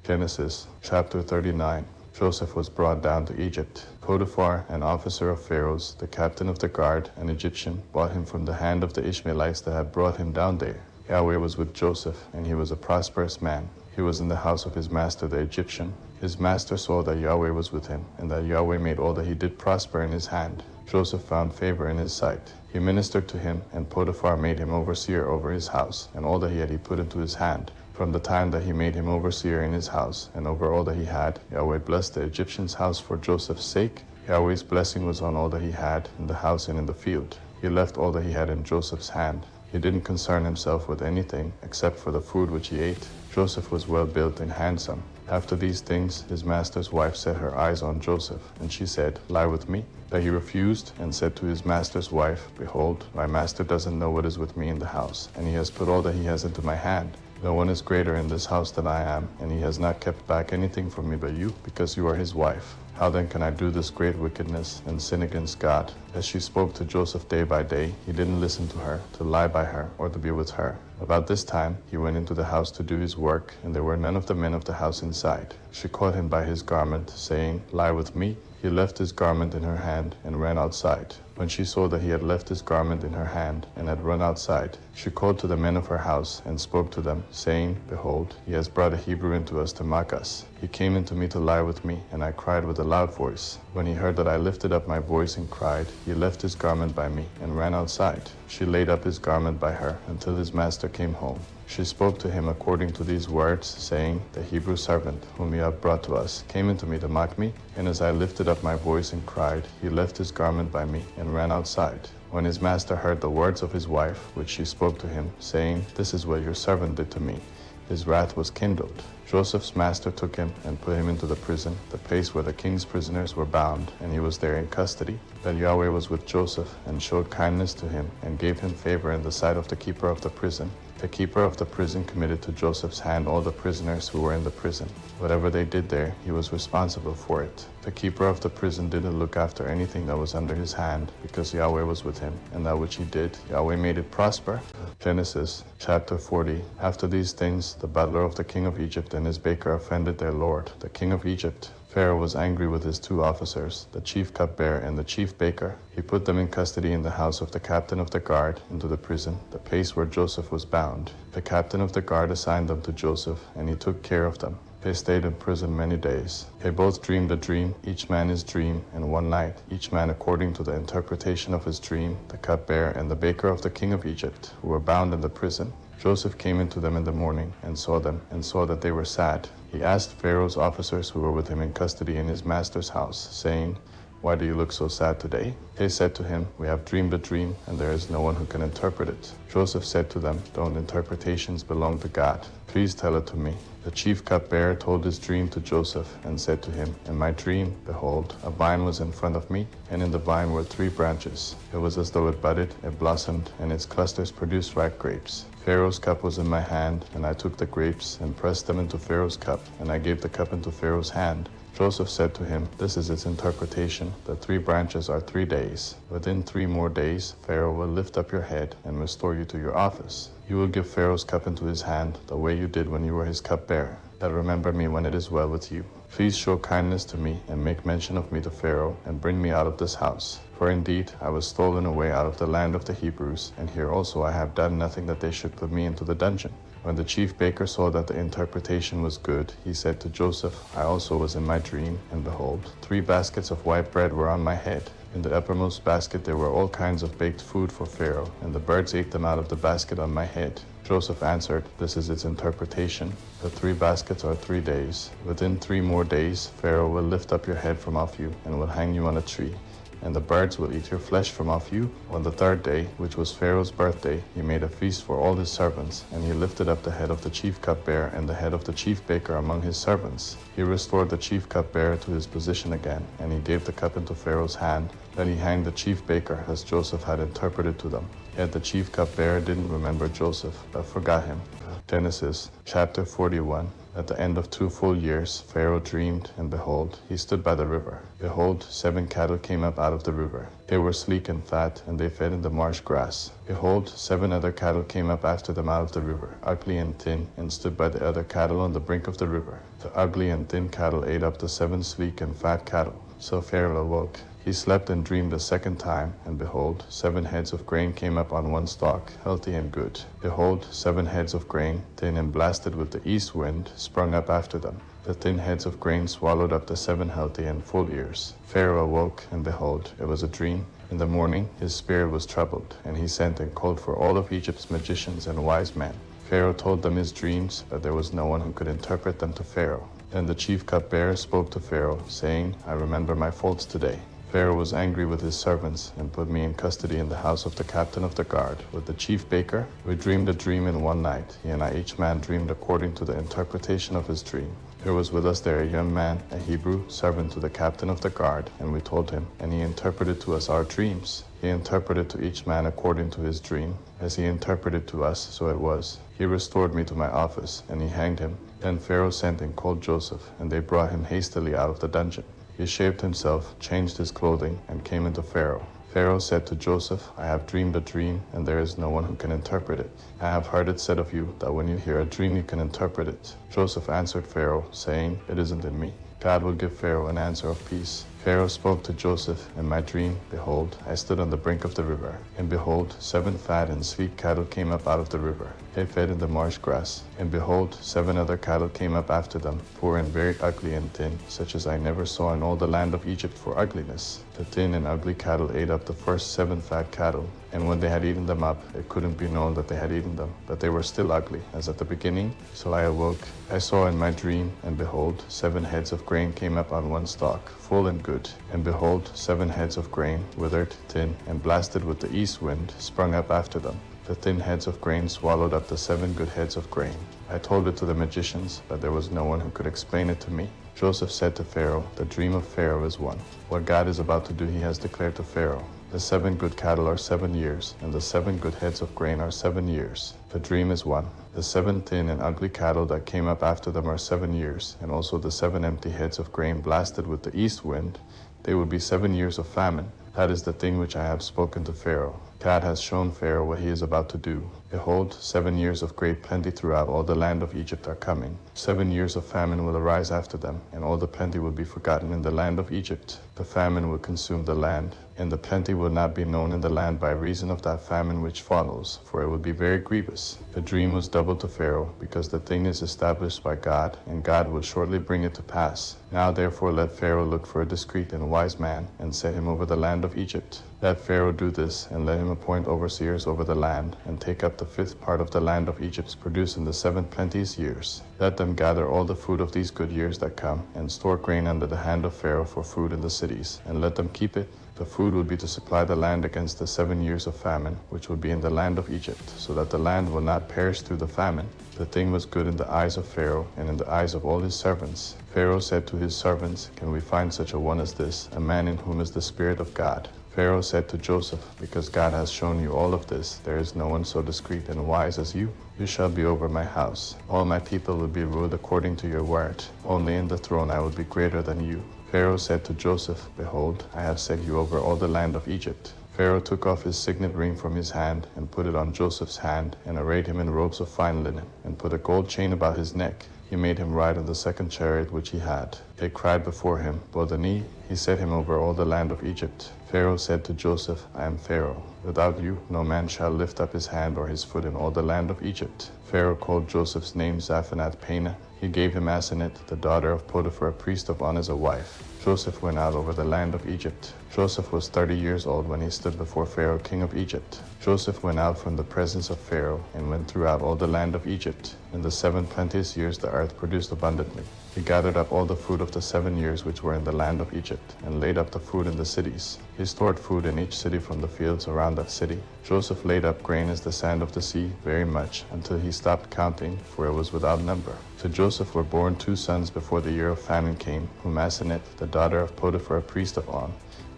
Genesis chapter 39. Joseph was brought down to Egypt. Potiphar, an officer of Pharaoh's, the captain of the guard, an Egyptian, bought him from the hand of the Ishmaelites that had brought him down there. Yahweh was with Joseph, and he was a prosperous man. He was in the house of his master the Egyptian. His master saw that Yahweh was with him, and that Yahweh made all that he did prosper in his hand. Joseph found favor in his sight. He ministered to him, and Potiphar made him overseer over his house, and all that he had he put into his hand. From the time that he made him overseer in his house, and over all that he had, Yahweh blessed the Egyptian's house for Joseph's sake. Yahweh's blessing was on all that he had, in the house and in the field. He left all that he had in Joseph's hand. He didn't concern himself with anything, except for the food which he ate. Joseph was well built and handsome. After these things, his master's wife set her eyes on Joseph, and she said, "Lie with me." But he refused, and said to his master's wife, "Behold, my master doesn't know what is with me in the house, and he has put all that he has into my hand. No one is greater in this house than I am, and he has not kept back anything from me but you, because you are his wife. How then can I do this great wickedness and sin against God?" As she spoke to Joseph day by day, he didn't listen to her, to lie by her, or to be with her. About this time, he went into the house to do his work, and there were none of the men of the house inside. She caught him by his garment, saying, "Lie with me." He left his garment in her hand and ran outside. When she saw that he had left his garment in her hand and had run outside, she called to the men of her house and spoke to them, saying, "Behold, he has brought a Hebrew into us to mock us. He came into me to lie with me, and I cried with a loud voice. When he heard that I lifted up my voice and cried, he left his garment by me and ran outside." She laid up his garment by her until his master came home. She spoke to him according to these words, saying, "The Hebrew servant, whom you have brought to us, came into me to mock me, and as I lifted up my voice and cried, he left his garment by me and ran outside." When his master heard the words of his wife, which she spoke to him, saying, "This is what your servant did to me," his wrath was kindled. Joseph's master took him and put him into the prison, the place where the king's prisoners were bound, and he was there in custody. But Yahweh was with Joseph, and showed kindness to him, and gave him favor in the sight of the keeper of the prison. The keeper of the prison committed to Joseph's hand all the prisoners who were in the prison. Whatever they did there, he was responsible for it. The keeper of the prison didn't look after anything that was under his hand, because Yahweh was with him, and that which he did, Yahweh made it prosper. Genesis chapter 40. After these things, the butler of the king of Egypt and his baker offended their lord, the king of Egypt. Pharaoh was angry with his two officers, the chief cupbearer and the chief baker. He put them in custody in the house of the captain of the guard, into the prison, the place where Joseph was bound. The captain of the guard assigned them to Joseph, and he took care of them. They stayed in prison many days. They both dreamed a dream, each man his dream, in one night, each man according to the interpretation of his dream, the cupbearer and the baker of the king of Egypt, who were bound in the prison. Joseph came into them in the morning, and saw them, and saw that they were sad. He asked Pharaoh's officers who were with him in custody in his master's house, saying, "Why do you look so sad today?" They said to him, "We have dreamed a dream, and there is no one who can interpret it." Joseph said to them, "Don't interpretations belong to God? Please tell it to me." The chief cupbearer told his dream to Joseph, and said to him, "In my dream, behold, a vine was in front of me, and in the vine were 3 branches. It was as though it budded, it blossomed, and its clusters produced ripe grapes. Pharaoh's cup was in my hand, and I took the grapes and pressed them into Pharaoh's cup, and I gave the cup into Pharaoh's hand." Joseph said to him, "This is its interpretation. The 3 branches are 3 days. Within 3 more days, Pharaoh will lift up your head and restore you to your office. You will give Pharaoh's cup into his hand, the way you did when you were his cupbearer. But remember me when it is well with you. Please show kindness to me, and make mention of me to Pharaoh, and bring me out of this house. For indeed, I was stolen away out of the land of the Hebrews, and here also I have done nothing that they should put me into the dungeon." When the chief baker saw that the interpretation was good, he said to Joseph, "I also was in my dream, and behold, 3 baskets of white bread were on my head. In the uppermost basket there were all kinds of baked food for Pharaoh, and the birds ate them out of the basket on my head." Joseph answered, "This is its interpretation. The 3 baskets are 3 days. Within 3 more days, Pharaoh will lift up your head from off you, and will hang you on a tree. And the birds will eat your flesh from off you." On the 3rd day, which was Pharaoh's birthday, he made a feast for all his servants, and he lifted up the head of the chief cupbearer and the head of the chief baker among his servants. He restored the chief cupbearer to his position again, and he gave the cup into Pharaoh's hand. Then he hanged the chief baker, as Joseph had interpreted to them. Yet the chief cupbearer didn't remember Joseph, but forgot him. Genesis chapter 41. At the end of 2 full years, Pharaoh dreamed, and behold, he stood by the river. Behold, 7 cattle came up out of the river. They were sleek and fat, and they fed in the marsh grass. Behold, 7 other cattle came up after them out of the river, ugly and thin, and stood by the other cattle on the brink of the river. The ugly and thin cattle ate up the 7 sleek and fat cattle. So Pharaoh awoke. He slept and dreamed a second time, and behold, 7 heads of grain came up on one stalk, healthy and good. Behold, 7 heads of grain, thin and blasted with the east wind, sprung up after them. The thin heads of grain swallowed up the 7 healthy and full ears. Pharaoh awoke, and behold, it was a dream. In the morning his spirit was troubled, and he sent and called for all of Egypt's magicians and wise men. Pharaoh told them his dreams, but there was no one who could interpret them to Pharaoh. Then the chief cupbearer spoke to Pharaoh, saying, I remember my faults today. Pharaoh was angry with his servants and put me in custody in the house of the captain of the guard. With the chief baker, we dreamed a dream in one night. He and I each man dreamed according to the interpretation of his dream. There was with us there a young man, a Hebrew, servant to the captain of the guard, and we told him, and he interpreted to us our dreams. He interpreted to each man according to his dream. As he interpreted to us, so it was. He restored me to my office, and he hanged him. Then Pharaoh sent and called Joseph, and they brought him hastily out of the dungeon. He shaved himself, changed his clothing, and came into Pharaoh. Pharaoh said to Joseph, I have dreamed a dream, and there is no one who can interpret it. I have heard it said of you that when you hear a dream you can interpret it. Joseph answered Pharaoh, saying, It isn't in me. God will give Pharaoh an answer of peace. Pharaoh spoke to Joseph, In my dream, behold, I stood on the brink of the river, and behold, 7 fat and sleek cattle came up out of the river. They fed in the marsh grass. And behold, 7 other cattle came up after them, poor and very ugly and thin, such as I never saw in all the land of Egypt for ugliness. The thin and ugly cattle ate up the first 7 fat cattle, and when they had eaten them up, it couldn't be known that they had eaten them, but they were still ugly, as at the beginning. So I awoke. I saw in my dream, and behold, 7 heads of grain came up on one stalk, full and good. And behold, 7 heads of grain, withered, thin, and blasted with the east wind, sprung up after them. The thin heads of grain swallowed up the 7 good heads of grain. I told it to the magicians, but there was no one who could explain it to me. Joseph said to Pharaoh, The dream of Pharaoh is one. What God is about to do he has declared to Pharaoh. The 7 good cattle are 7 years, and the 7 good heads of grain are 7 years. The dream is one. The 7 thin and ugly cattle that came up after them are 7 years, and also the 7 empty heads of grain blasted with the east wind. They will be 7 years of famine. That is the thing which I have spoken to Pharaoh. God has shown Pharaoh what he is about to do. Behold, 7 years of great plenty throughout all the land of Egypt are coming. 7 years of famine will arise after them, and all the plenty will be forgotten in the land of Egypt. The famine will consume the land, and the plenty will not be known in the land by reason of that famine which follows, for it will be very grievous. The dream was doubled to Pharaoh, because the thing is established by God, and God will shortly bring it to pass. Now therefore let Pharaoh look for a discreet and wise man, and set him over the land of Egypt. Let Pharaoh do this, and let him appoint overseers over the land, and take up the 5th part of the land of Egypt's produce in the 7 plenteous years. Let them gather all the fruit of these good years that come, and store grain under the hand of Pharaoh for food in the cities, and let them keep it. The food will be to supply the land against the 7 years of famine, which will be in the land of Egypt, so that the land will not perish through the famine. The thing was good in the eyes of Pharaoh, and in the eyes of all his servants. Pharaoh said to his servants, Can we find such a one as this, a man in whom is the Spirit of God? Pharaoh said to Joseph, Because God has shown you all of this, there is no one so discreet and wise as you. You shall be over my house. All my people will be ruled according to your word. Only in the throne I will be greater than you. Pharaoh said to Joseph, Behold, I have set you over all the land of Egypt. Pharaoh took off his signet ring from his hand, and put it on Joseph's hand, and arrayed him in robes of fine linen, and put a gold chain about his neck. He made him ride on the 2nd chariot which he had. They cried before him, Bow the knee. He set him over all the land of Egypt. Pharaoh said to Joseph, I am Pharaoh. Without you no man shall lift up his hand or his foot in all the land of Egypt. Pharaoh called Joseph's name Zaphanath-Paneah. He gave him Asenath, the daughter of Potiphar, a priest of On, as a wife. Joseph went out over the land of Egypt. Joseph was 30 years old when he stood before Pharaoh, king of Egypt. Joseph went out from the presence of Pharaoh, and went throughout all the land of Egypt. In the 7 plenteous years the earth produced abundantly. He gathered up all the fruit of the 7 years which were in the land of Egypt, and laid up the food in the cities. He stored food in each city from the fields around that city. Joseph laid up grain as the sand of the sea, very much, until he stopped counting, for it was without number. To Joseph were born 2 sons before the year of famine came, whom Asenath, the daughter of Potiphar, a priest of On,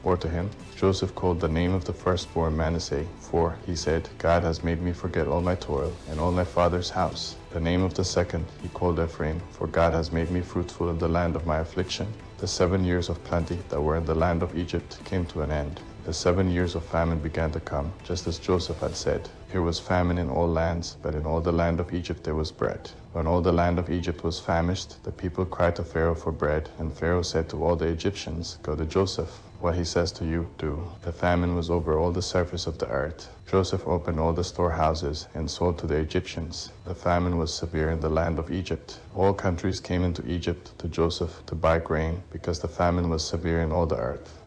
bore to him? Joseph called the name of the firstborn Manasseh, for, he said, God has made me forget all my toil and all my father's house. The name of the second he called Ephraim, for God has made me fruitful in the land of my affliction. The 7 years of plenty that were in the land of Egypt came to an end. The 7 years of famine began to come, just as Joseph had said. There was famine in all lands, but in all the land of Egypt there was bread. When all the land of Egypt was famished, the people cried to Pharaoh for bread, and Pharaoh said to all the Egyptians, Go to Joseph. What he says to you, do. The famine was over all the surface of the earth. Joseph opened all the storehouses and sold to the Egyptians. The famine was severe in the land of Egypt. All countries came into Egypt to Joseph to buy grain, because the famine was severe in all the earth.